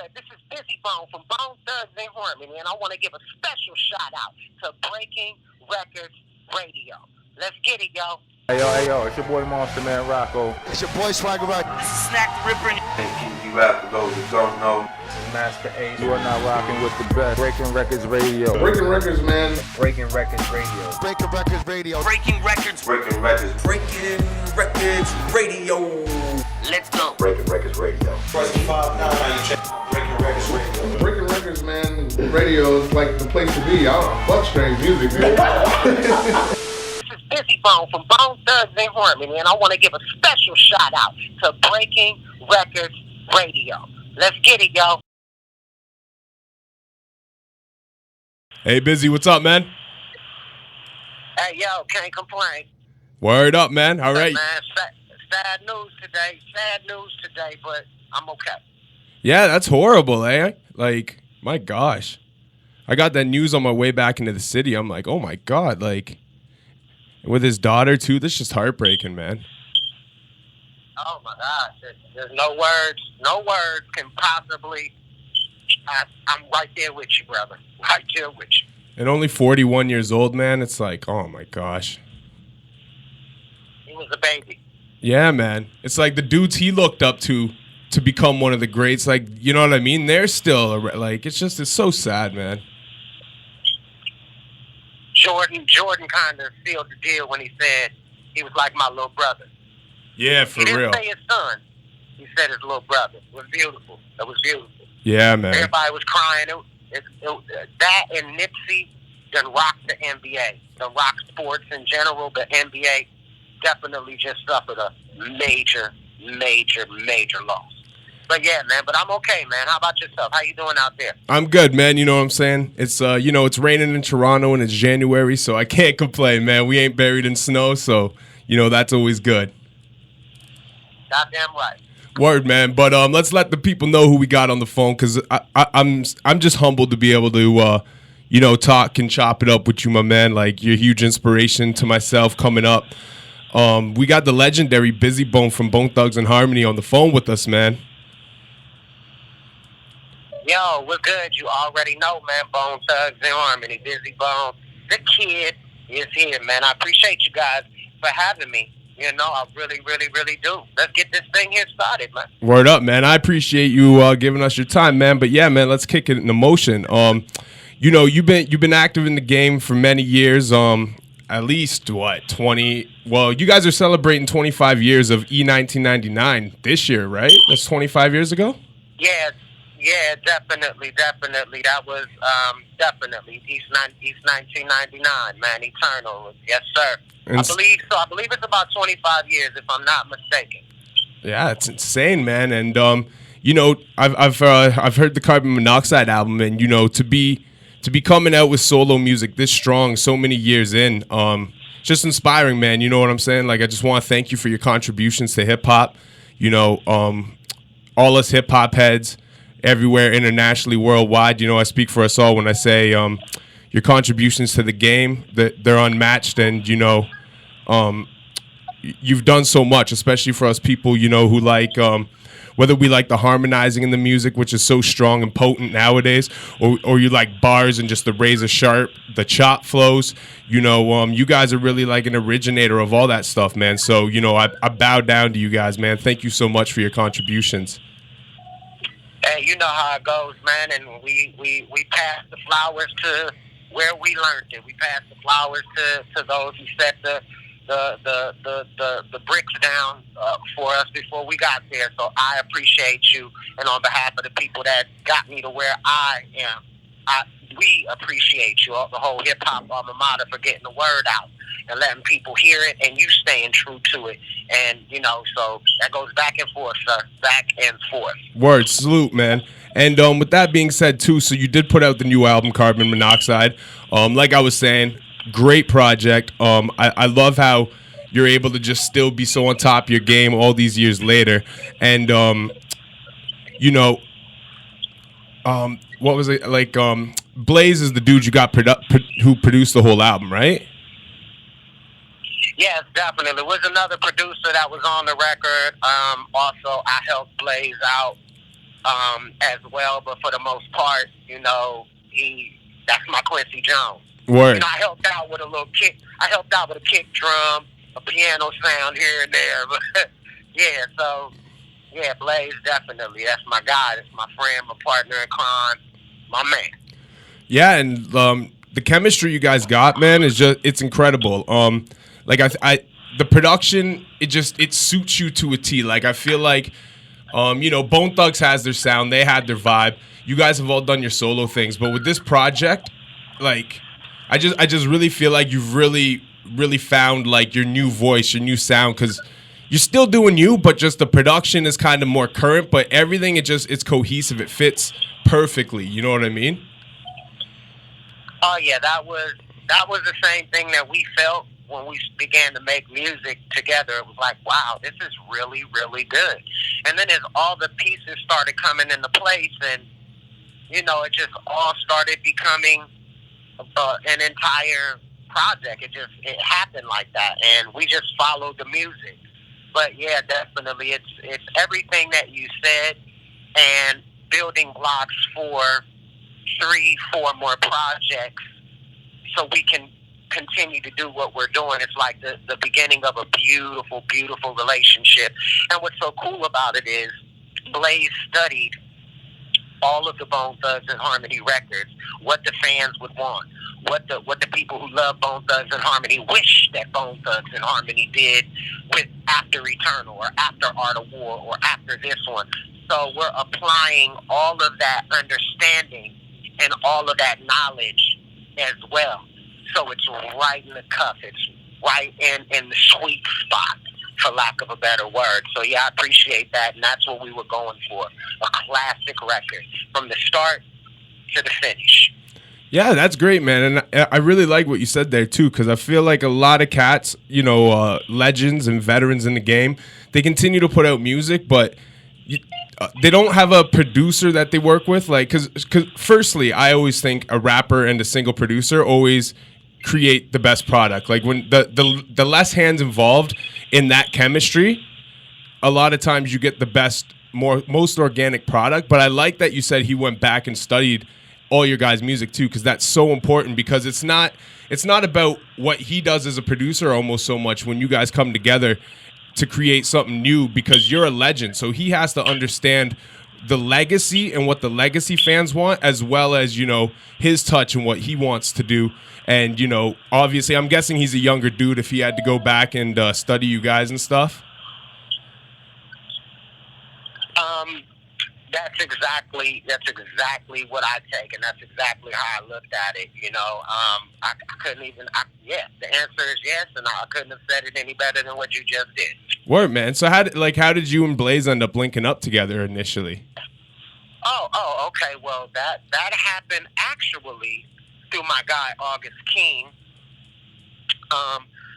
good? This is Bizzy Bone from Bone Thugs and Harmony, and I want to give a special shout out to Breaking Records Radio. Let's get it, yo. Hey yo, it's your boy Monster Man Rocco. It's your boy Swagger Rock. This is Snack the Ripper. N.W.A for those who don't know. Master Ace. You are not rocking with the best. Breaking Records Radio. Breaking Records, man. Breaking Records Radio. Breaking Records Radio. Breaking Records. Breaking Records. Breaking Records Radio. Let's go. Breaking Records Radio. Breaking Records Radio. Breaking Records, man. Radio is like the place to be. I don't know. Fuck strange music, dude. This is Bizzy Bone from Bone Thugs and Harmony, and I want to give a special shout out to Breaking Records Radio. Let's get it, yo. Hey, Bizzy, what's up, man? Hey, yo, can't complain. Word up, man. All right. Man, sad news today, but I'm okay. Yeah, that's horrible, eh? Like, my gosh. I got that news on my way back into the city. I'm like, oh, my God. Like, with his daughter, too, that's just heartbreaking, man. Oh, my gosh. There's no words can possibly... I'm right there with you, brother. Right there with you. And only 41 years old, man. It's like, oh, my gosh. He was a baby. Yeah, man. It's like the dudes he looked up to become one of the greats. Like, you know what I mean? They're still, like, it's so sad, man. Jordan kind of sealed the deal when he said he was like my little brother. Yeah, for real. He didn't say his son. He said his little brother. It was beautiful. That was beautiful. Yeah, man. Everybody was crying. That and Nipsey done rocked the NBA. Done rocked sports in general, but NBA definitely just suffered a major loss. But yeah, man, but I'm okay, man. How about yourself? How you doing out there? I'm good, man. You know what I'm saying? It's it's raining in Toronto and it's January, so I can't complain, man. We ain't buried in snow, so that's always good. Goddamn right. Word, man. But let's let the people know who we got on the phone, because I'm just humbled to be able to talk and chop it up with you, my man. Like, you're a huge inspiration to myself coming up. We got the legendary Bizzy Bone from Bone Thugs and Harmony on the phone with us, man. Yo, we're good. You already know, man. Bone Thugs and Harmony, Bizzy Bone. The kid is here, man. I appreciate you guys for having me. I really, really, really do. Let's get this thing here started, man. Word up, man. I appreciate you giving us your time, man. But yeah, man, let's kick it into motion. You've been active in the game for many years. At least 20? Well, you guys are celebrating 25 years of E1999 this year, right? That's 25 years ago. Yeah, definitely. That was definitely East 1999, man. Eternal. Yes, sir. I believe so. I believe it's about 25 years, if I'm not mistaken. Yeah, it's insane, man. And I've heard the Carbon Monoxide album, and to be coming out with solo music this strong, so many years in, just inspiring, man. You know what I'm saying? Like, I just want to thank you for your contributions to hip hop. All us hip hop heads everywhere, internationally, worldwide. I speak for us all when I say your contributions to the game, that they're unmatched, and you've done so much, especially for us people, who like, whether we like the harmonizing in the music, which is so strong and potent nowadays, or you like bars and just the razor sharp, the chop flows, you guys are really like an originator of all that stuff, man. So, I bow down to you guys, man. Thank you so much for your contributions. Hey, you know how it goes, man, and we pass the flowers to where we learned it. We pass the flowers to those who set the bricks down for us before we got there. So I appreciate you, and on behalf of the people that got me to where I am, we appreciate you, the whole hip hop alma mater, for getting the word out and letting people hear it, and you staying true to it. And so that goes back and forth, sir, back and forth. Word, salute, man. And with that being said, too, so you did put out the new album, Carbon Monoxide. Like I was saying, great project. I love how you're able to just still be so on top of your game all these years later. And, what was it? Like, Blaze is the dude you got who produced the whole album, right? Yes, definitely. There was another producer that was on the record. Also, I helped Blaze out as well. But for the most part, that's my Quincy Jones. Word. I helped out with a little kick. I helped out with a kick drum, a piano sound here and there. But yeah, so yeah, Blaze definitely. That's my guy. That's my friend, my partner in crime, my man. Yeah, and the chemistry you guys got, man, it's incredible. Like the production, it suits you to a T. Like I feel like, Bone Thugs has their sound, they had their vibe. You guys have all done your solo things, but with this project, like, I just really feel like you've really, really found like your new voice, your new sound, because you're still doing you, but just the production is kind of more current. But everything, it's cohesive. It fits perfectly. You know what I mean? Oh yeah, that was the same thing that we felt when we began to make music together. It was like, wow, this is really, really good. And then as all the pieces started coming into place, and it just all started becoming an entire project. It happened like that, and we just followed the music. But yeah, definitely, it's everything that you said, and building blocks for 3-4 more projects, so we can continue to do what we're doing. It's like the beginning of a beautiful, beautiful relationship. And what's so cool about it is Blaze studied all of the Bone Thugs and Harmony records, what the fans would want, what the people who love Bone Thugs and Harmony wish that Bone Thugs and Harmony did with After Eternal or After Art of War or after this one. So we're applying all of that understanding and all of that knowledge as well. So it's right in the cuff. It's right in the sweet spot, for lack of a better word. So yeah, I appreciate that, and that's what we were going for. A classic record from the start to the finish. Yeah, that's great, man. And I really like what you said there, too, because I feel like a lot of cats, legends and veterans in the game, they continue to put out music, but they don't have a producer that they work with. Like, because firstly, I always think a rapper and a single producer always create the best product. Like, when the less hands involved in that chemistry, a lot of times you get the best, most organic product. But I like that you said he went back and studied all your guys' music too, because that's so important. Because it's not about what he does as a producer almost so much when you guys come together to create something new, because you're a legend. So he has to understand the legacy and what the legacy fans want, as well as, his touch and what he wants to do. And, obviously, I'm guessing he's a younger dude if he had to go back and study you guys and stuff. That's exactly what I take, and that's exactly how I looked at it. I couldn't even. The answer is yes, and I couldn't have said it any better than what you just did. Word, man. So how did you and Blaze end up linking up together initially? Oh, okay. Well, that happened actually through my guy August King.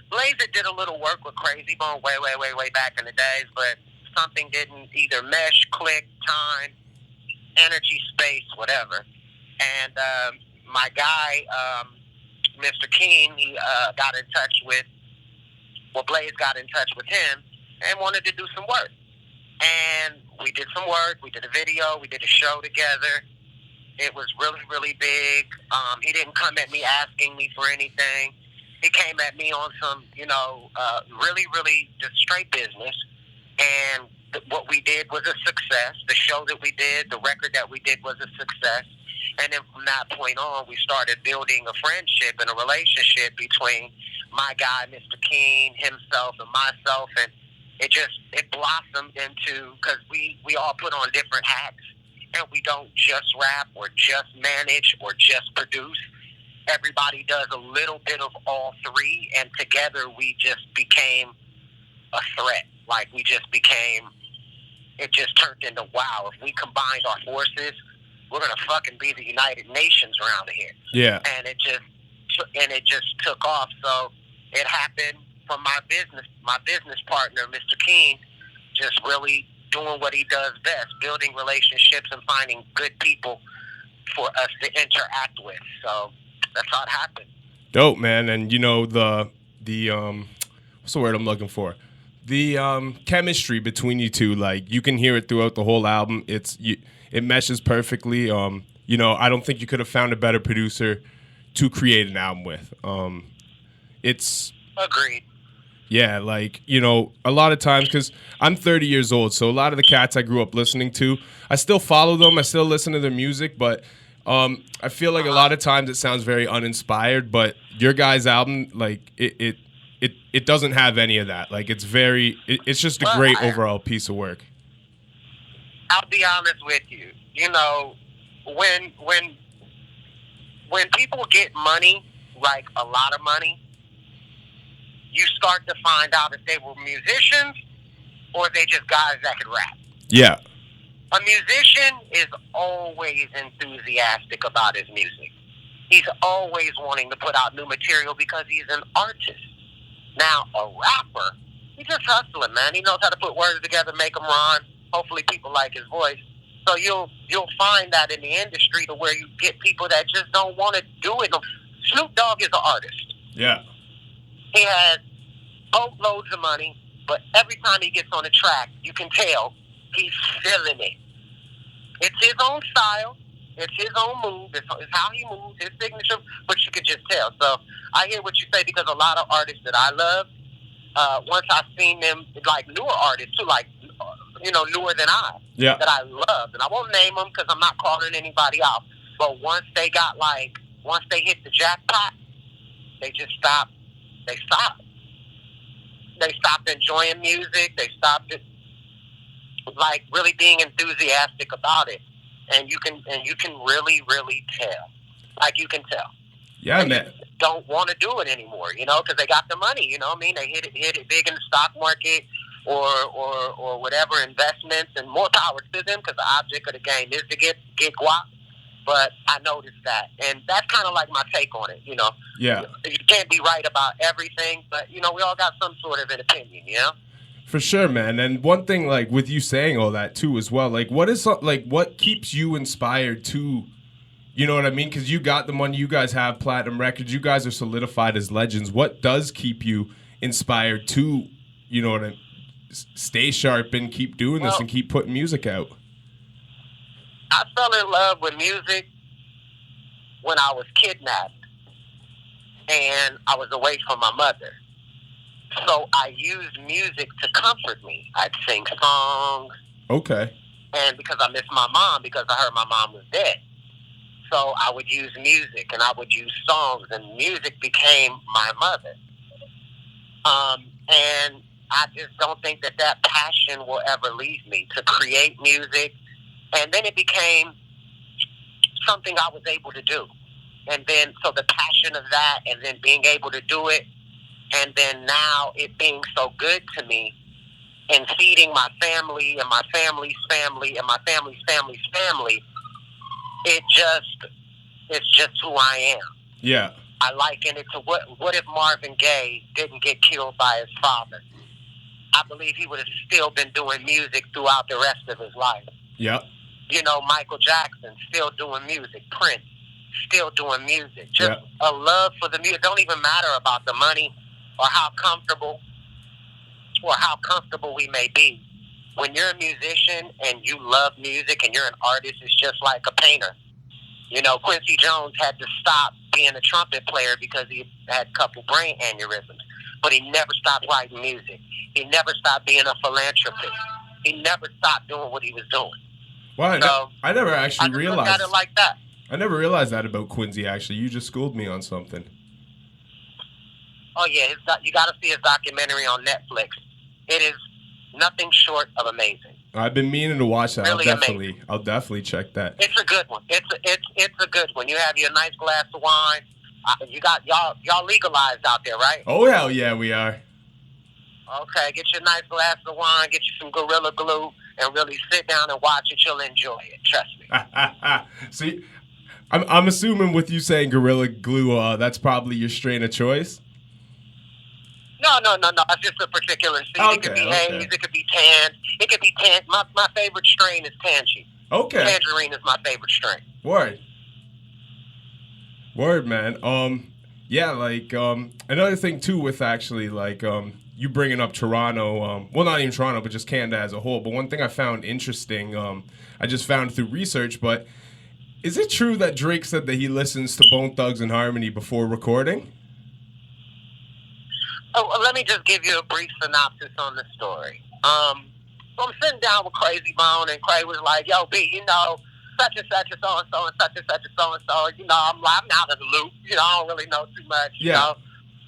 Blaze did a little work with Crazy Bone way back in the days, but something didn't either mesh, click, time, energy, space, whatever. And my guy, Mr. King, he got in touch with, Blaze got in touch with him and wanted to do some work. And we did some work. We did a video. We did a show together. It was really, really big. He didn't come at me asking me for anything. He came at me on some, really, really just straight business. And what we did was a success. The show that we did, the record that we did was a success. And then from that point on, we started building a friendship and a relationship between my guy, Mr. King, himself, and myself. And it blossomed into, because we all put on different hats. And we don't just rap or just manage or just produce. Everybody does a little bit of all three. And together we just became a threat. Like, it just turned into, wow, if we combined our forces, we're going to fucking be the United Nations around here. Yeah. And it just took off. So it happened from my business partner, Mr. King, just really doing what he does best, building relationships and finding good people for us to interact with. So that's how it happened. Dope, man. And the what's the word I'm looking for? The chemistry between you two, like, you can hear it throughout the whole album. It's it meshes perfectly. You know, I don't think you could have found a better producer to create an album with. It's Agreed. yeah, like, you know, a lot of times, because I'm 30 years old, so a lot of the cats I grew up listening to, I still follow them, I still listen to their music, but I feel like a lot of times it sounds very uninspired, but your guys' album, like, it doesn't have any of that. Like, it's just a Well, great overall piece of work. I'll be honest with you. You know, when people get money, like a lot of money, you start to find out if they were musicians or they just guys that could rap. Yeah. A musician is always enthusiastic about his music. He's always wanting to put out new material because he's an artist. Now, a rapper, he's just hustling, man. He knows how to put words together, make them rhyme. Hopefully people like his voice. So you'll find that in the industry to where you get people that just don't want to do it. Snoop Dogg is an artist. Yeah. He has boatloads of money, but every time he gets on the track, you can tell he's feeling it. It's his own style. It's his own move. It's how he moves, his signature, but you can just tell. So I hear what you say because a lot of artists that I love, once I've seen them, like newer artists too, like, you know, newer than I, that I love. And I won't name them because I'm not calling anybody out. But once they hit the jackpot, they just stop. They stopped enjoying music. They stopped it, like, really being enthusiastic about it. And you can really, really tell. Like, you can tell. Yeah, they man. Don't want to do it anymore, you know, because they got the money. You know what I mean? They hit it big in the stock market or whatever, investments, and more power to them because the object of the game is to get guap. But I noticed that, and that's kind of like my take on it, you know. Yeah. You can't be right about everything, but, you know, we all got some sort of an opinion, you know? For sure, man. And one thing, like, with you saying all that, too, as well, like, what keeps you inspired to, you know what I mean? Because you got the money, you guys have platinum records, you guys are solidified as legends. What does keep you inspired to, you know what I mean, stay sharp and keep doing this and keep putting music out? I fell in love with music when I was kidnapped and I was away from my mother. So I used music to comfort me. I'd sing songs. Okay. And because I missed my mom, because I heard my mom was dead. So I would use music and I would use songs, and music became my mother. And I just don't think that passion will ever leave me to create music. And then it became something I was able to do. And then, so the passion of that, and then being able to do it, and then now it being so good to me, and feeding my family, and my family's family, and my family's family's family, it's just who I am. Yeah. I liken it to what if Marvin Gaye didn't get killed by his father? I believe he would have still been doing music throughout the rest of his life. Yep. You know, Michael Jackson still doing music. Prince still doing music. Just a love for the music. It don't even matter about the money or how comfortable we may be. When you're a musician and you love music and you're an artist, it's just like a painter. You know, Quincy Jones had to stop being a trumpet player because he had a couple brain aneurysms. But he never stopped writing music. He never stopped being a philanthropist. He never stopped doing what he was doing. Well, I never actually realized. Look at it like that. I never realized that about Quincy, actually. You just schooled me on something. Oh, yeah. You got to see his documentary on Netflix. It is nothing short of amazing. I've been meaning to watch that. Really I'll definitely check that. It's a good one. It's a good one. You have your nice glass of wine. You got y'all legalized out there, right? Oh, hell yeah, we are. Okay, get your nice glass of wine, get you some Gorilla Glue, and really sit down and watch it. You'll enjoy it. Trust me. See, I'm assuming with you saying Gorilla Glue, that's probably your strain of choice. No. It's just a particular seed. Okay, It could be haze. It could be tan. It could be tan. My favorite strain is Tangy. Okay. Tangerine is my favorite strain. Word, man. Yeah, like, another thing too with actually, like, you bringing up Toronto, well, not even Toronto, but just Canada as a whole. But one thing I found interesting, I just found through research, but is it true that Drake said that he listens to Bone Thugs and Harmony before recording? Oh, well, let me just give you a brief synopsis on the story. So I'm sitting down with Crazy Bone, and Cray was like, "Yo, B, you know, such and such and so and so and such and such and so and so. You know, I'm out of the loop. You know, I don't really know too much. You know,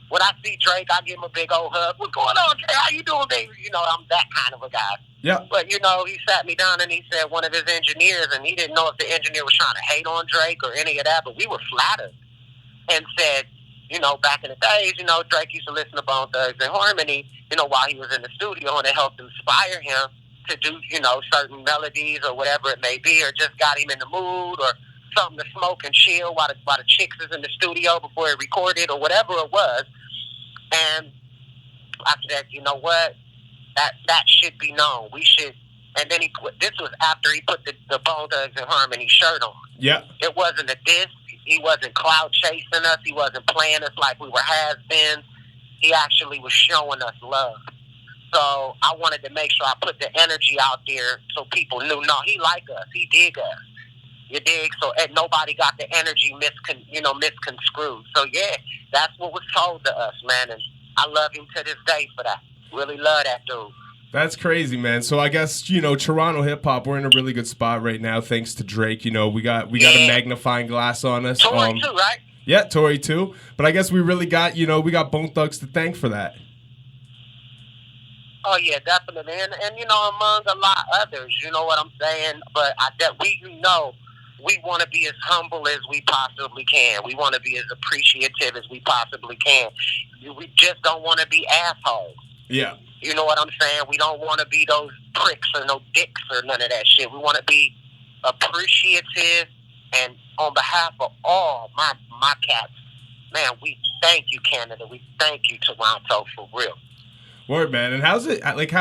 when I see Drake, I give him a big old hug. What's going on, Drake? How you doing, baby? You know, I'm that kind of a guy. Yeah. But you know, he sat me down and he said one of his engineers, and he didn't know if the engineer was trying to hate on Drake or any of that, but we were flattered and said, you know, back in the days, you know, Drake used to listen to Bone Thugs and Harmony, you know, while he was in the studio, and it helped inspire him to do, you know, certain melodies or whatever it may be, or just got him in the mood, or something to smoke and chill while the chicks is in the studio before he recorded, or whatever it was. And I said, you know what, that should be known. We should. And then this was after he put the Bone Thugs and Harmony shirt on. Yeah. It wasn't a diss. He wasn't cloud chasing us. He wasn't playing us like we were has-beens. He actually was showing us love. So I wanted to make sure I put the energy out there so people knew, no, he like us. He dig us. You dig? So and nobody got the energy misconstrued. So, yeah, that's what was told to us, man. And I love him to this day for that. Really love that dude. That's crazy, man. So I guess, you know, Toronto hip-hop, we're in a really good spot right now thanks to Drake. You know, we got a magnifying glass on us. Tory too, right? Yeah, Tory too. But I guess we really got, you know, we got Bone Thugs to thank for that. Oh, yeah, definitely. And you know, among a lot others, you know what I'm saying? But we want to be as humble as we possibly can. We want to be as appreciative as we possibly can. We just don't want to be assholes. Yeah. You know what I'm saying? We don't want to be those pricks or no dicks or none of that shit. We want to be appreciative, and on behalf of all my cats, man, we thank you, Canada. We thank you, Toronto, for real. Word, man. And how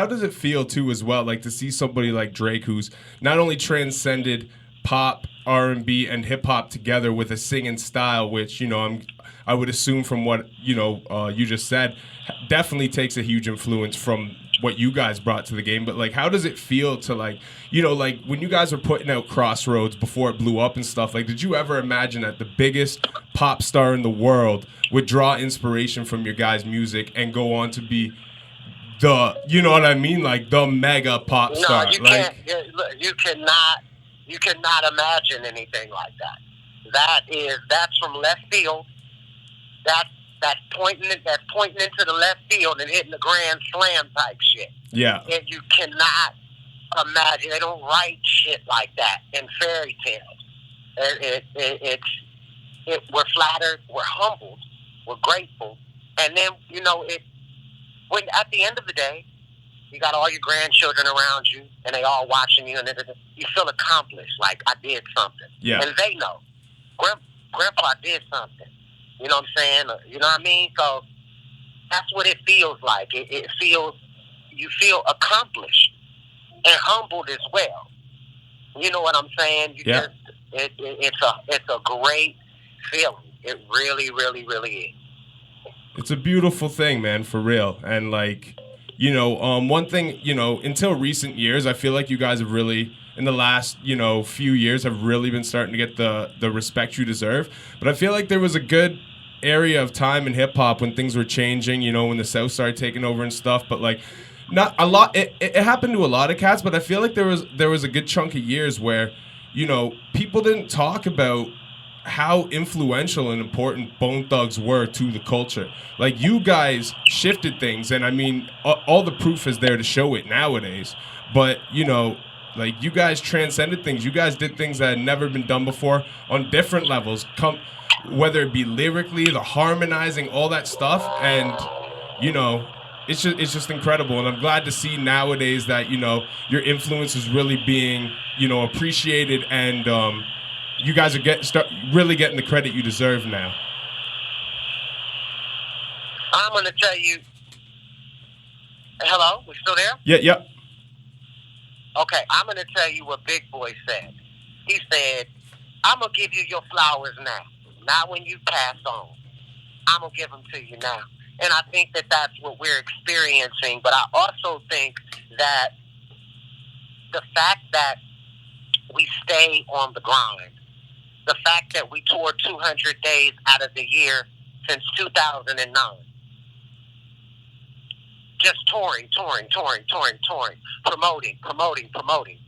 does it feel too as well, like to see somebody like Drake who's not only transcended pop, R&B, and hip hop together with a singing style, which, you know, I would assume from what, you know, you just said, definitely takes a huge influence from what you guys brought to the game. But like, how does it feel to, like, you know, like when you guys were putting out Crossroads before it blew up and stuff, like, did you ever imagine that the biggest pop star in the world would draw inspiration from your guys' music and go on to be you know what I mean, like the mega pop star? No, you like, can't. You cannot imagine anything like that. That's from left field. That's pointing into the left field and hitting the grand slam type shit. Yeah. And you cannot imagine. They don't write shit like that in fairy tales. We're flattered. We're humbled. We're grateful. And then, you know, when at the end of the day, you got all your grandchildren around you, and they all watching you, and you feel accomplished, like I did something. Yeah. And they know. Grandpa did something. You know what I'm saying? You know what I mean? So that's what it feels like. It feels, you feel accomplished and humbled as well. You know what I'm saying? It's a great feeling. It really, really, really is. It's a beautiful thing, man, for real. And like, you know, one thing, you know, until recent years, I feel like you guys have really, in the last, you know, few years, have really been starting to get the respect you deserve. But I feel like there was a good area of time in hip hop when things were changing, you know, when the South started taking over and stuff. But like, not a lot. It happened to a lot of cats, but I feel like there was a good chunk of years where, you know, people didn't talk about how influential and important Bone Thugs were to the culture. Like, you guys shifted things, and I mean, all the proof is there to show it nowadays. But, you know, like, you guys transcended things. You guys did things that had never been done before on different levels, whether it be lyrically, the harmonizing, all that stuff. And, you know, it's just incredible. And I'm glad to see nowadays that, you know, your influence is really being, you know, appreciated, and you guys are really getting the credit you deserve now. I'm going to tell you. Hello? We still there? Yeah. Okay, I'm going to tell you what Big Boy said. He said, I'm going to give you your flowers now. Not when you pass on. I'm going to give them to you now. And I think that that's what we're experiencing. But I also think that the fact that we stay on the grind, the fact that we toured 200 days out of the year since 2009, just touring, promoting.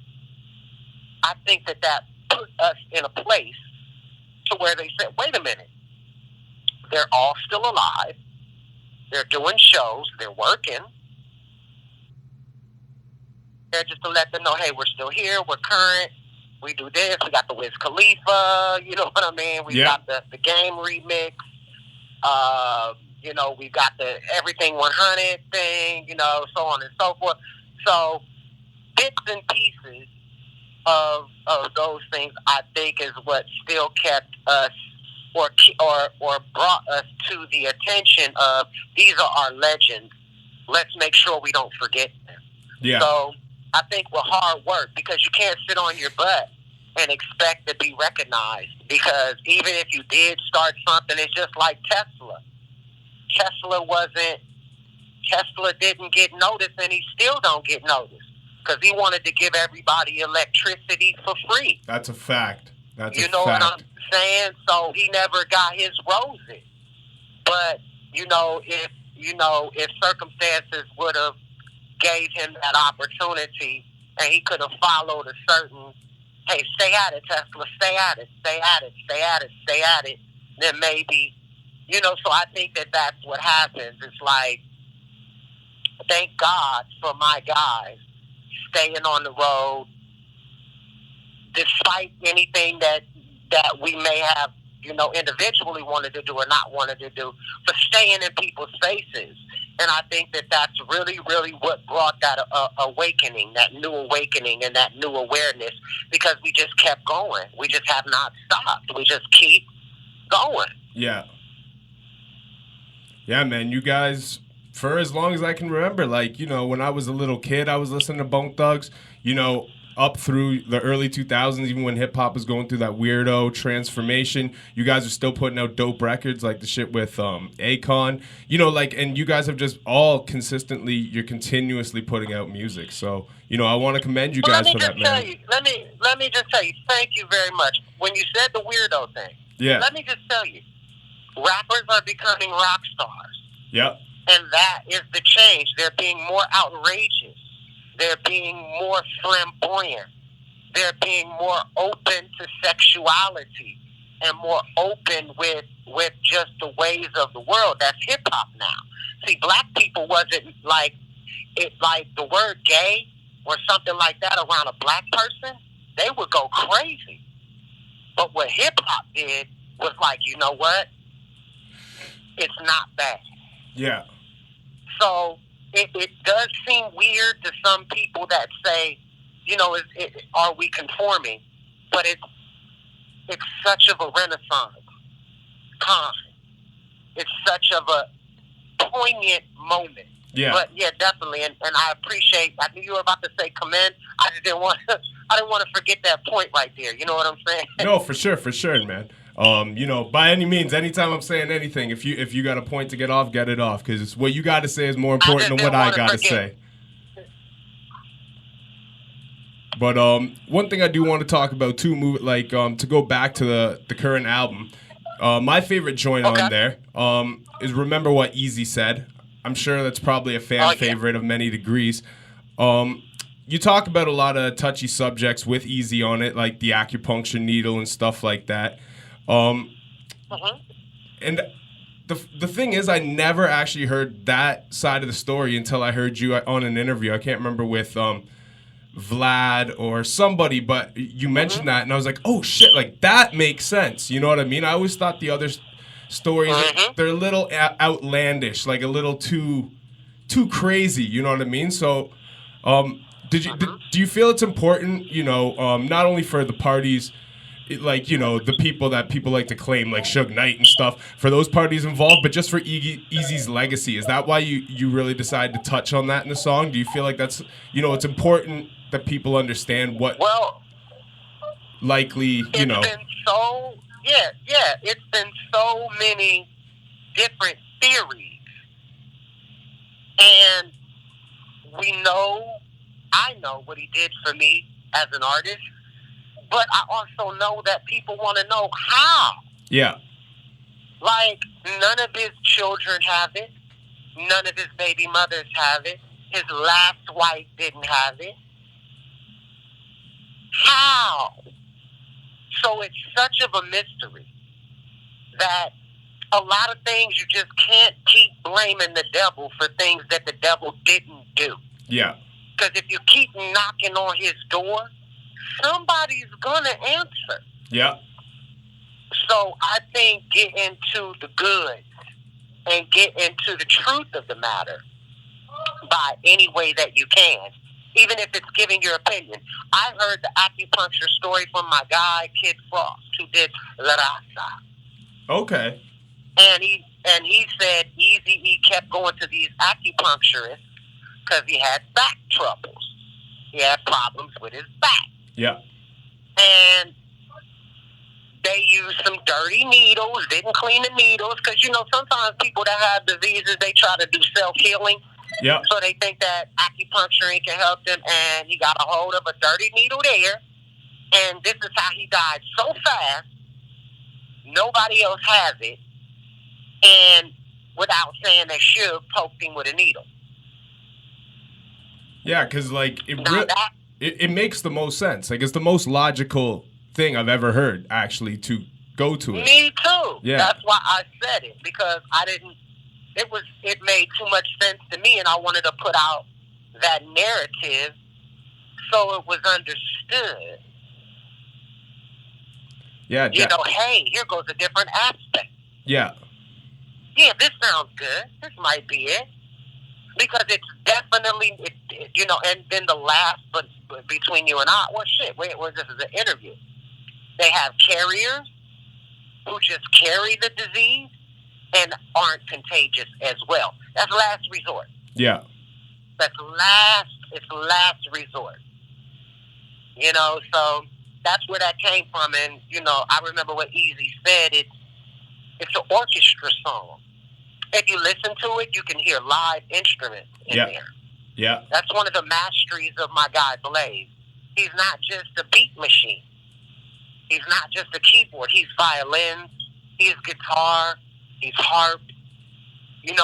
I think that that put us in a place to where they said, wait a minute, they're all still alive, they're doing shows, they're working. They're just to let them know, hey, we're still here, we're current, we do this, we got the Wiz Khalifa, you know what I mean? We got the Game remix, you know, we got the Everything 100 thing, you know, so on and so forth. So bits and pieces of those things, I think, is what still kept us or brought us to the attention of, these are our legends. Let's make sure we don't forget them. Yeah. So I think with hard work, because you can't sit on your butt and expect to be recognized, because even if you did start something, it's just like Tesla. Tesla didn't get noticed, and he still don't get noticed because he wanted to give everybody electricity for free. That's a fact. You know what I'm saying? So he never got his roses. But if circumstances would have gave him that opportunity, and he could have followed a certain, hey, stay at it, Tesla, stay at it, then maybe, so I think that that's what happens. It's like, thank God for my guys staying on the road, despite anything that we may have, individually wanted to do or not wanted to do, for staying in people's faces. And I think that that's really, really what brought that awakening, that new awakening and that new awareness, because we just kept going. We just have not stopped. We just keep going. Yeah. Yeah, man, you guys, for as long as I can remember, when I was a little kid, I was listening to Bone Thugs, up through the early 2000s, even when hip-hop was going through that weirdo transformation, you guys are still putting out dope records, like the shit with Akon, and you guys have just all you're continuously putting out music. So, I want to commend you guys for that, man. Let me just tell you, thank you very much. When you said the weirdo thing, let me just tell you, rappers are becoming rock stars. Yep. And that is the change. They're being more outrageous. They're being more flamboyant. They're being more open to sexuality and more open with just the ways of the world. That's hip-hop now. See, black people wasn't like the word gay or something like that around a black person, they would go crazy. But what hip-hop did was like, you know what? It's not bad. Yeah. So it does seem weird to some people that say, are we conforming? But it's such of a renaissance time. It's such of a poignant moment. Yeah. But yeah, definitely, and I appreciate. I knew you were about to say commend. I just didn't want to forget that point right there. You know what I'm saying? No, for sure, man. By any means, anytime I'm saying anything, if you got a point to get off, get it off, because what you got to say is more important than what I got to say. But one thing I do want to talk about too, to go back to the current album, my favorite joint on there is "Remember What Eazy Said." I'm sure that's probably a fan favorite of many degrees. You talk about a lot of touchy subjects with Eazy on it, like the acupuncture needle and stuff like that. And the thing is, I never actually heard that side of the story until I heard you on an interview. I can't remember with Vlad or somebody, but you mentioned that, and I was like, oh shit, like that makes sense. You know what I mean? I always thought the other stories, they're a little outlandish, like a little too crazy. You know what I mean? So, do you feel it's important, not only for the parties, the people that people like to claim, like Suge Knight and stuff, for those parties involved, but just for Eazy's legacy? Is that why you really decided to touch on that in the song? Do you feel like that's, it's important that people understand what likely, It's been so, it's been so many different theories And I know what he did for me as an artist, but I also know that people want to know how. Yeah. Like, none of his children have it. None of his baby mothers have it. His last wife didn't have it. How? So it's such of a mystery that a lot of things you just can't keep blaming the devil for things that the devil didn't do. Yeah. Because if you keep knocking on his door, somebody's going to answer. Yeah. So I think get into the good and get into the truth of the matter by any way that you can, even if it's giving your opinion. I heard the acupuncture story from my guy, Kid Frost, who did La Raza. Okay. And he said Eazy-E kept going to these acupuncturists because he had back troubles. He had problems with his back. Yeah. And they used some dirty needles, didn't clean the needles, because, sometimes people that have diseases, they try to do self-healing. Yeah. So they think that acupuncture can help them, and he got a hold of a dirty needle there, and this is how he died so fast, nobody else has it, and without saying they should, poked him with a needle. Yeah, because, it makes the most sense. Like, it's the most logical thing I've ever heard, actually, to go to it. Me too. Yeah. That's why I said it, because it made too much sense to me, and I wanted to put out that narrative so it was understood. Yeah. Hey, here goes a different aspect. Yeah. Yeah, this sounds good. This might be it. Because it's definitely, and then the last, but between you and I, this is an interview. They have carriers who just carry the disease and aren't contagious as well. That's last resort. Yeah. It's last resort. So that's where that came from. And, I remember what Eazy said. It's an orchestra song. If you listen to it, you can hear live instruments in there. Yeah. That's one of the masteries of my guy, Blaze. He's not just a beat machine. He's not just a keyboard. He's violin. He's guitar. He's harp. He's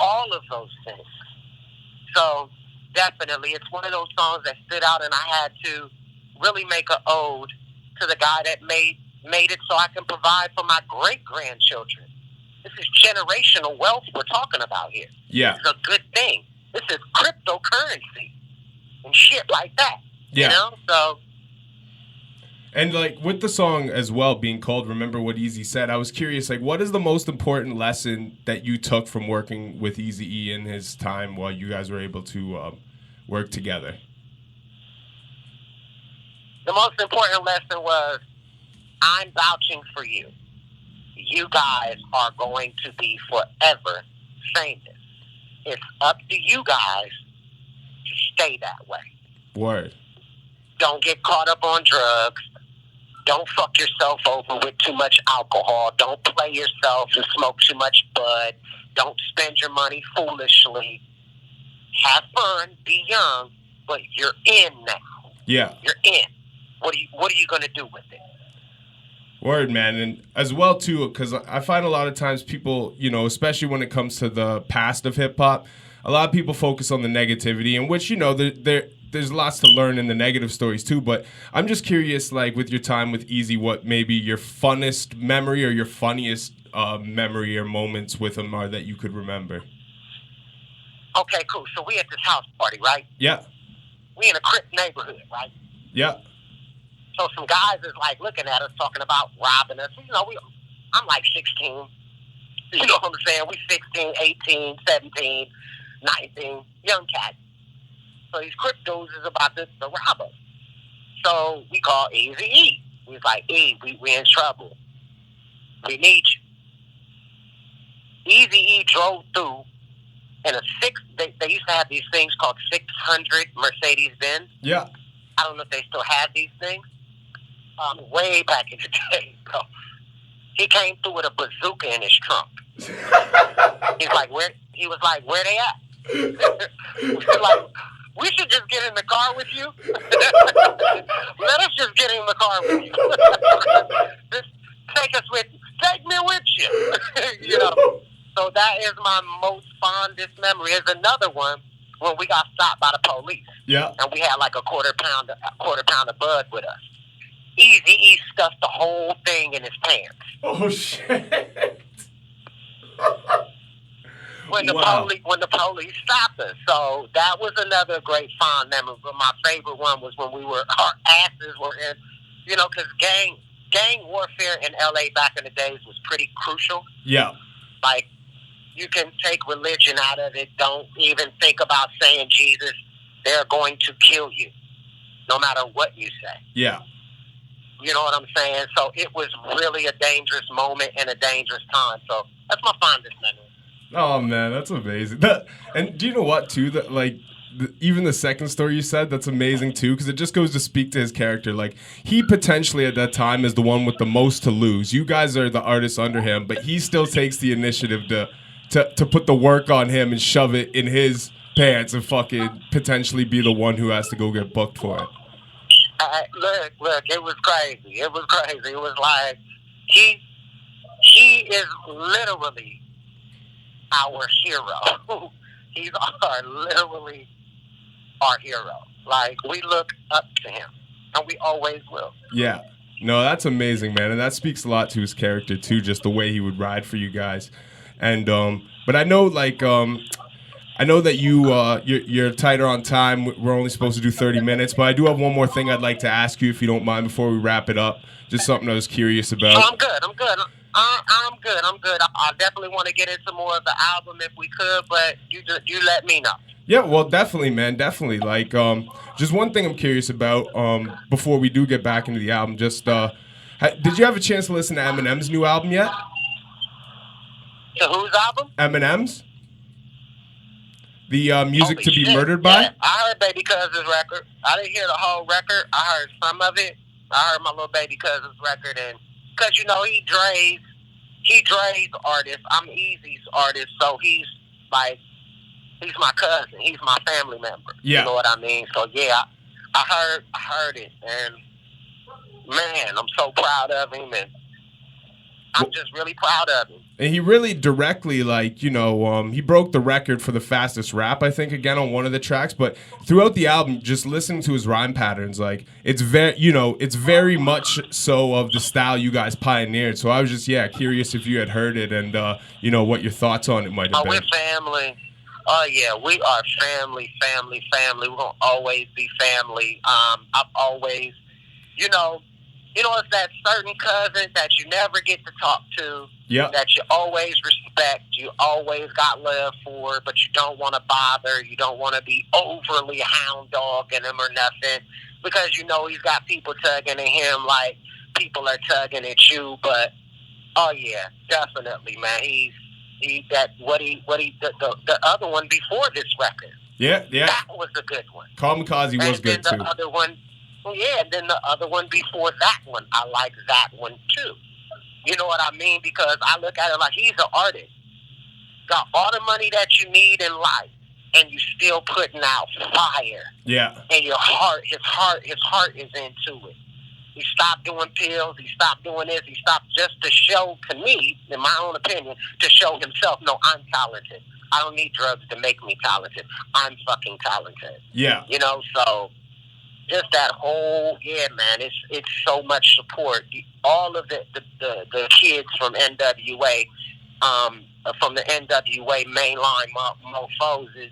all of those things. So, definitely, it's one of those songs that stood out, and I had to really make an ode to the guy that made it so I can provide for my great-grandchildren. This is generational wealth we're talking about here. Yeah. It's a good thing. This is cryptocurrency and shit like that. Yeah. So. And, with the song as well being called Remember What Eazy Said, I was curious, what is the most important lesson that you took from working with Eazy-E in his time while you guys were able to work together? The most important lesson was, I'm vouching for you. You guys are going to be forever famous. It's up to you guys to stay that way. Word. Don't get caught up on drugs. Don't fuck yourself over with too much alcohol. Don't play yourself and smoke too much bud. Don't spend your money foolishly. Have fun, be young, but you're in now. Yeah. You're in. What are you going to do with it? Word, man. And as well, too, because I find a lot of times people, especially when it comes to the past of hip-hop, a lot of people focus on the negativity, in which, there's lots to learn in the negative stories, too. But I'm just curious, with your time with Eazy, what maybe your funnest memory or your funniest memory or moments with him are that you could remember. Okay, cool. So we at this house party, right? Yeah. We in a Crip neighborhood, right? Yeah. So some guys is looking at us, talking about robbing us. I'm 16. You know what I'm saying? We 16, 18, 17, 19, young cats. So these cryptos is about to rob us. So we call Eazy-E. We was like, E, we in trouble. We need you. Eazy-E drove through in a they used to have these things called 600 Mercedes-Benz. Yeah. I don't know if they still have these things. Way back in the day, bro. He came through with a bazooka in his trunk. He was like, where they at? Like, we should just get in the car with you. Let us just get in the car with you. Just take us with you. Take me with you. You know. So that is my most fondest memory. Is another one when we got stopped by the police. Yeah. And we had like a quarter pound of bud with us. Eazy-E stuffed the whole thing in his pants. Oh shit. When the police stopped us. So that was another great fond memory. But my favorite one was when our asses were in, you know, because gang warfare in LA back in the days was pretty crucial. Yeah. Like, you can take religion out of it. Don't even think about saying Jesus. They're going to kill you, no matter what you say. Yeah. You know what I'm saying? So it was really a dangerous moment and a dangerous time. So that's my fondest memory. Oh man, that's amazing. And do you know what too? That like even the second story you said, that's amazing too, because it just goes to speak to his character. Like, he potentially at that time is the one with the most to lose. You guys are the artists under him, but he still takes the initiative to put the work on him and shove it in his pants and fucking potentially be the one who has to go get booked for it. Look, it was crazy. It was crazy. It was like, he is literally our hero. He's literally our hero. Like, we look up to him, and we always will. Yeah. No, that's amazing, man. And that speaks a lot to his character, too, just the way he would ride for you guys. And, but I know, like, I know that you're tighter on time. We're only supposed to do 30 minutes, but I do have one more thing I'd like to ask you, if you don't mind, before we wrap it up. Just something I was curious about. I'm good. I'm good. I definitely want to get into more of the album if we could, but you let me know. Yeah, well, definitely, man, definitely. Like, just one thing I'm curious about before we do get back into the album. Just, did you have a chance to listen to Eminem's new album yet? To whose album? Eminem's. The Music to Be Murdered By? Yeah, I heard Baby Cousin's record. I didn't hear the whole record. I heard some of it. I heard my little Baby Cousin's record, and because, you know, he Dre's artist. I'm Eazy's artist, so he's my cousin. He's my family member. Yeah. You know what I mean? So yeah, I heard it, and man, I'm so proud of him, and I'm just really proud of him. And he really directly, like, you know, he broke the record for the fastest rap, I think, again, on one of the tracks. But throughout the album, just listening to his rhyme patterns, like, it's very much so of the style you guys pioneered. So I was just, curious if you had heard it and, you know, what your thoughts on it might have been. We're family. Oh, yeah, we are family. We're going to always be family. I've always, you know, it's that certain cousin that you never get to talk to, that you always respect, you always got love for, but you don't want to bother, you don't want to be overly hound dogging him or nothing, because you know he's got people tugging at him like people are tugging at you. But oh yeah, definitely, man. The other one before this record. Yeah. That was a good one. Kamikaze was good too. The other one. Yeah, and then the other one before that one, I like that one too. You know what I mean? Because I look at it like he's an artist. Got all the money that you need in life, and you still putting out fire. Yeah. And his heart is into it. He stopped doing pills. He stopped doing this. He stopped just to show, to me, in my own opinion, to show himself, no, I'm talented. I don't need drugs to make me talented. I'm fucking talented. Yeah. You know, so just that whole, man, it's so much support. All of the kids from N.W.A, from the N.W.A mainline mofos is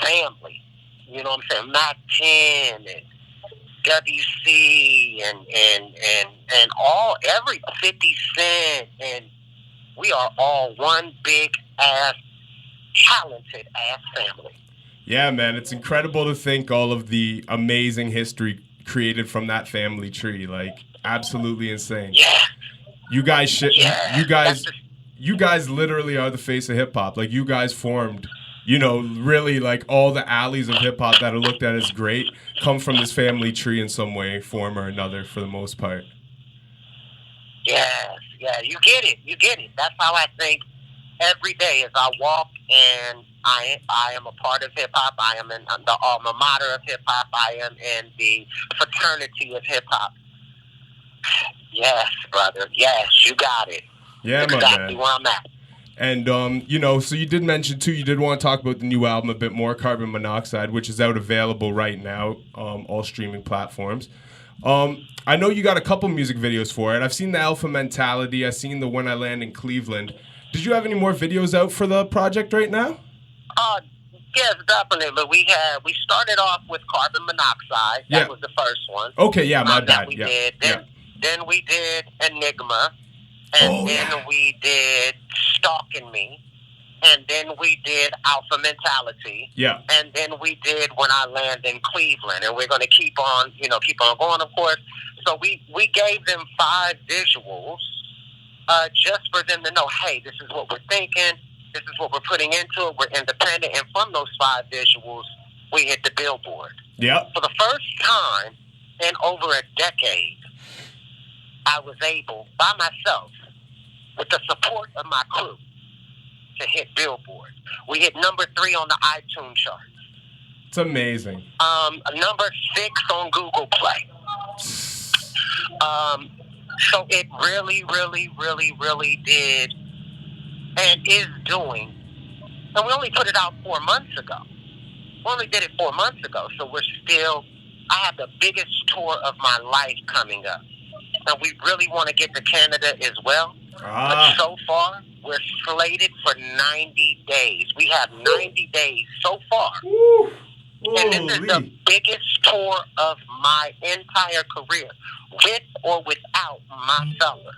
family. You know what I'm saying? Mac 10 and WC and every 50 Cent, and we are all one big ass talented ass family. Yeah, man, it's incredible to think all of the amazing history created from that family tree. Like, absolutely insane. Yeah. You guys you guys literally are the face of hip hop. Like, you guys formed, you know, really, like, all the alleys of hip hop that are looked at as great come from this family tree in some way, form or another, for the most part. Yes, yeah, you get it. That's how I think every day as I walk and I am a part of hip hop. I am in the alma mater of hip hop. I am in the fraternity of hip hop. Yes, brother. Yes, you got it. Yeah, That's my exactly man. where I'm at. And you know, so you did mention too. You did want to talk about the new album a bit more, Carbon Monoxide, which is out available right now, all streaming platforms. I know you got a couple music videos for it. I've seen the Alpha Mentality. I've seen the When I Land in Cleveland. Did you have any more videos out for the project right now? Yes, definitely. We started off with Carbon Monoxide. That was the first one. Okay, yeah, my that bad. we Yeah. did. Then we did Enigma, Oh, and then we did Stalking Me, and then we did Alpha Mentality. Yeah. And then we did When I Land in Cleveland, and we're going to keep on going, of course. So we gave them 5 visuals, just for them to know, hey, this is what we're thinking. This is what we're putting into it. We're independent. And from those 5 visuals, we hit the Billboard. Yeah. For the first time in over a decade, I was able, by myself, with the support of my crew, to hit Billboard. We hit number 3 on the iTunes chart. It's amazing. Number 6 on Google Play. So it really, really, really, really did and is doing. And we only put it out 4 months ago. We only did it 4 months ago. So I have the biggest tour of my life coming up. And we really want to get to Canada as well. But so far, we're slated for 90 days. We have 90 days so far. And this is the biggest tour of my entire career, with or without my fella.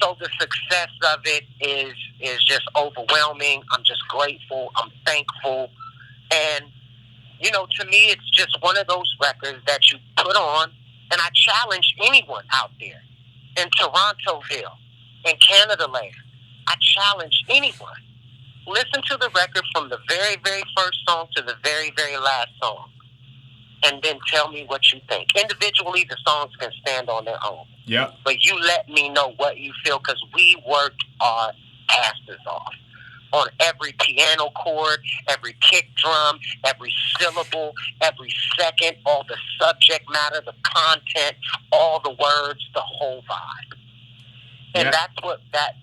So the success of it is just overwhelming. I'm just grateful. I'm thankful. And, to me, it's just one of those records that you put on, and I challenge anyone out there in Torontoville, in Canada land. I challenge anyone. Listen to the record from the very, very first song to the very, very last song, and then tell me what you think. Individually, the songs can stand on their own. Yeah. But you let me know what you feel, because we worked our asses off on every piano chord, every kick drum, every syllable, every second, all the subject matter, the content, all the words, the whole vibe. And that's what that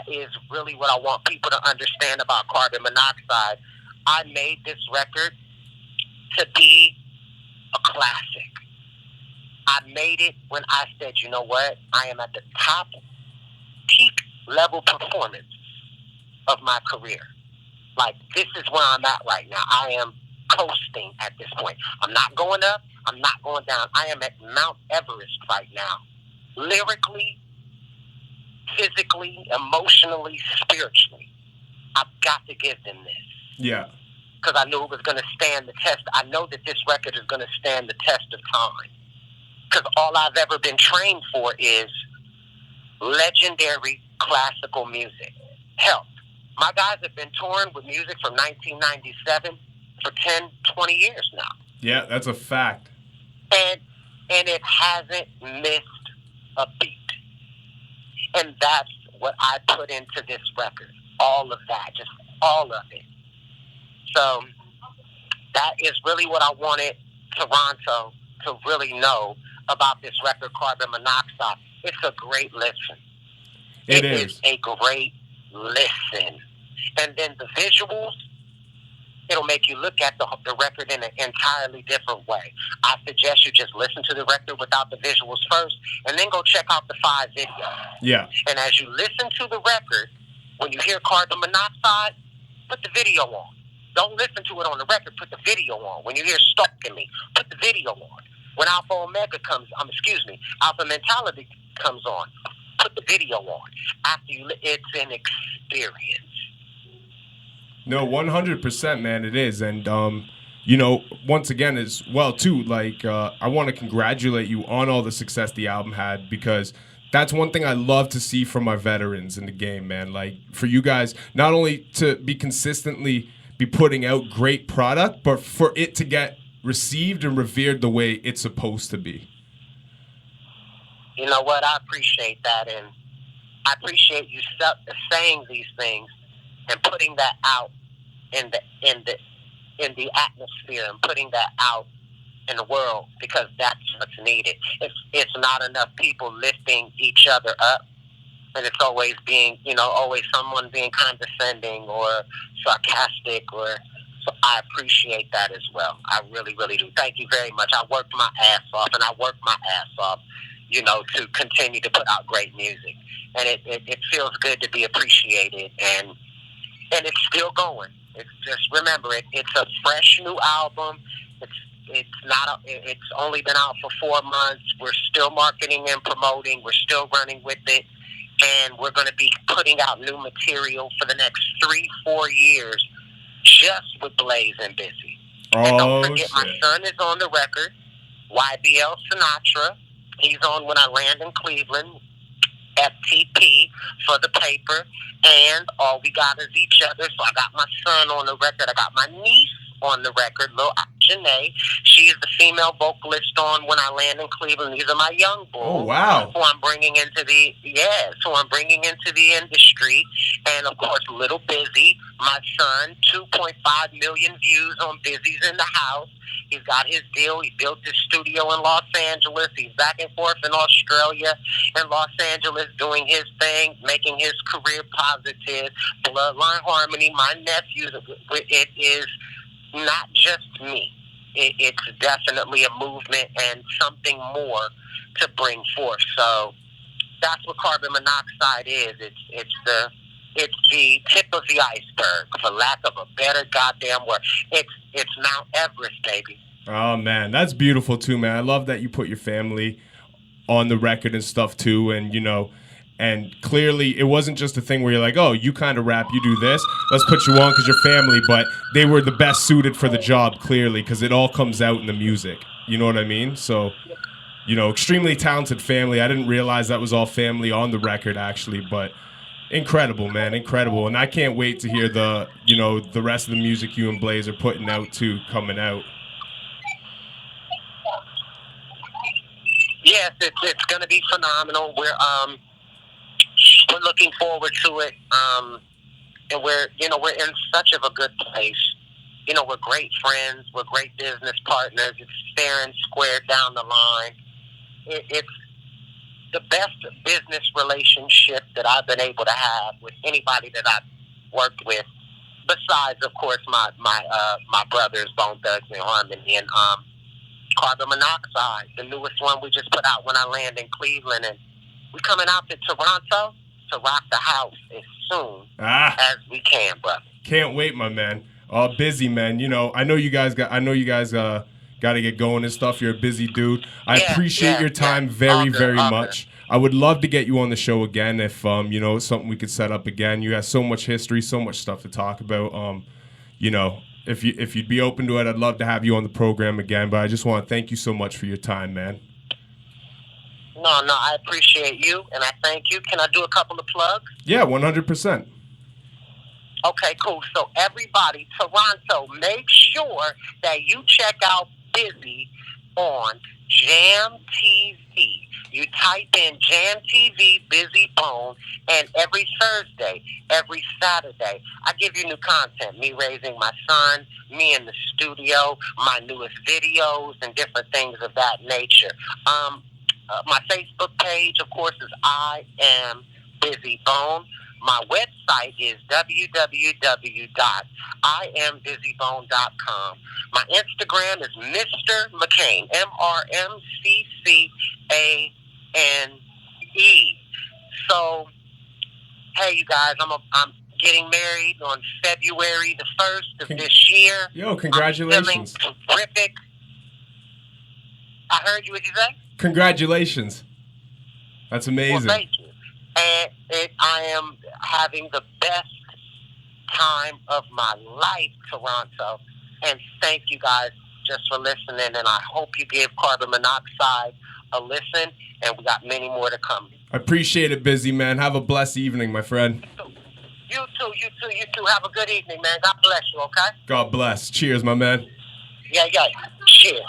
is really what I want people to understand about Carbon Monoxide. I made this record to be a classic. I made it when I said, you know what? I am at the top, peak level performance of my career. Like, this is where I'm at right now. I am coasting at this point. I'm not going up. I'm not going down. I am at Mount Everest right now. Lyrically, physically, emotionally, spiritually. I've got to give them this. Yeah. Because I knew it was going to stand the test. I know that this record is going to stand the test of time. Because all I've ever been trained for is legendary classical music. Hell, my guys have been touring with music from 1997 for 10, 20 years now. Yeah, that's a fact. And it hasn't missed a beat. And that's what I put into this record. All of that, just all of it. So that is really what I wanted Toronto to really know about this record, Carbon Monoxide. It's a great listen. It is a great listen. And then the visuals, it'll make you look at the record in an entirely different way. I suggest you just listen to the record without the visuals first, and then go check out the 5 videos. Yeah. And as you listen to the record, when you hear Carbon Monoxide, put the video on. Don't listen to it on the record, put the video on. When you hear Stalking Me, put the video on. When Alpha Mentality comes on, put the video on. After it's an experience. No, 100%, man, it is. And, once again, as well, too, like, I want to congratulate you on all the success the album had, because that's one thing I love to see from our veterans in the game, man. Like, for you guys, not only to be consistently be putting out great product, but for it to get received and revered the way it's supposed to be. You know what? I appreciate that, and I appreciate you saying these things and putting that out in the atmosphere and putting that out in the world, because that's what's needed. It's not enough people lifting each other up, and it's always being, always someone being condescending or sarcastic, so I appreciate that as well. I really, really do. Thank you very much. I worked my ass off, and I worked my ass off, to continue to put out great music. And it feels good to be appreciated, and it's still going. It's just, remember, it's a fresh new album. It's only been out for 4 months. We're still marketing and promoting. We're still running with it. And we're going to be putting out new material for the next 3-4 years just with Blaze and Bizzy. And don't forget, my son is on the record, YBL Sinatra. He's on When I Land in Cleveland, FTP for the paper. And all we got is each other. So I got my son on the record. I got my niece on the record, Lil Janae. She is the female vocalist on When I Land in Cleveland. These are my young boys. Oh, wow. Who I'm bringing into the industry. And of course, Little Bizzy, my son, 2.5 million views on Bizzy's in the House. He's got his deal. He built his studio in Los Angeles. He's back and forth in Australia and Los Angeles doing his thing, making his career positive. Bloodline Harmony, my nephews, it is not just me. It's definitely a movement and something more to bring forth. So that's what carbon monoxide is. It's the tip of the iceberg, for lack of a better goddamn word. It's Mount Everest, baby. Oh man, that's beautiful too, man. I love that you put your family on the record and stuff too, and clearly it wasn't just a thing where you're like, oh, you kind of rap, you do this, let's put you on because you're family, but they were the best suited for the job, clearly, because it all comes out in the music. You know what I mean? So, extremely talented family. I didn't realize that was all family on the record, actually, but incredible, man, incredible. And I can't wait to hear the rest of the music you and Blaze are putting out too, coming out. Yes, it's going to be phenomenal. We're looking forward to it, and we're in such of a good place. We're great friends. We're great business partners. It's fair and square down the line. It's the best business relationship that I've been able to have with anybody that I've worked with, besides, of course, my brothers, Bone Thugs and Harmony, and Carbon Monoxide, the newest one we just put out When I Land in Cleveland, and we're coming out to Toronto to rock the house as soon as we can, brother. Can't wait, my man. Busy, man. I know you guys got to get going and stuff. You're a busy dude. I appreciate your time very, very much. I would love to get you on the show again if it's something we could set up again. You have so much history, so much stuff to talk about. If you'd be open to it, I'd love to have you on the program again. But I just want to thank you so much for your time, man. No, I appreciate you, and I thank you. Can I do a couple of plugs? Yeah, 100%. Okay, cool. So everybody, Toronto, make sure that you check out Bizzy on Jam TV. You type in Jam TV, Bizzy Bone, and every Thursday, every Saturday, I give you new content. Me raising my son, me in the studio, my newest videos, and different things of that nature. My Facebook page, of course, is I Am Bizzy Bone. My website is www.iambizybone.com. My Instagram is Mr. McCain, MRMCCANE. So, hey, you guys, I'm getting married on February the 1st of this year. Yo, congratulations. I'm feeling terrific. I heard you. What you say? Congratulations. That's amazing. Well, thank you. And I am having the best time of my life, Toronto. And thank you guys just for listening. And I hope you give Carbon Monoxide a listen. And we got many more to come. I appreciate it, Bizzy, man. Have a blessed evening, my friend. You too. Have a good evening, man. God bless you, okay? God bless. Cheers, my man. Yeah. Cheers.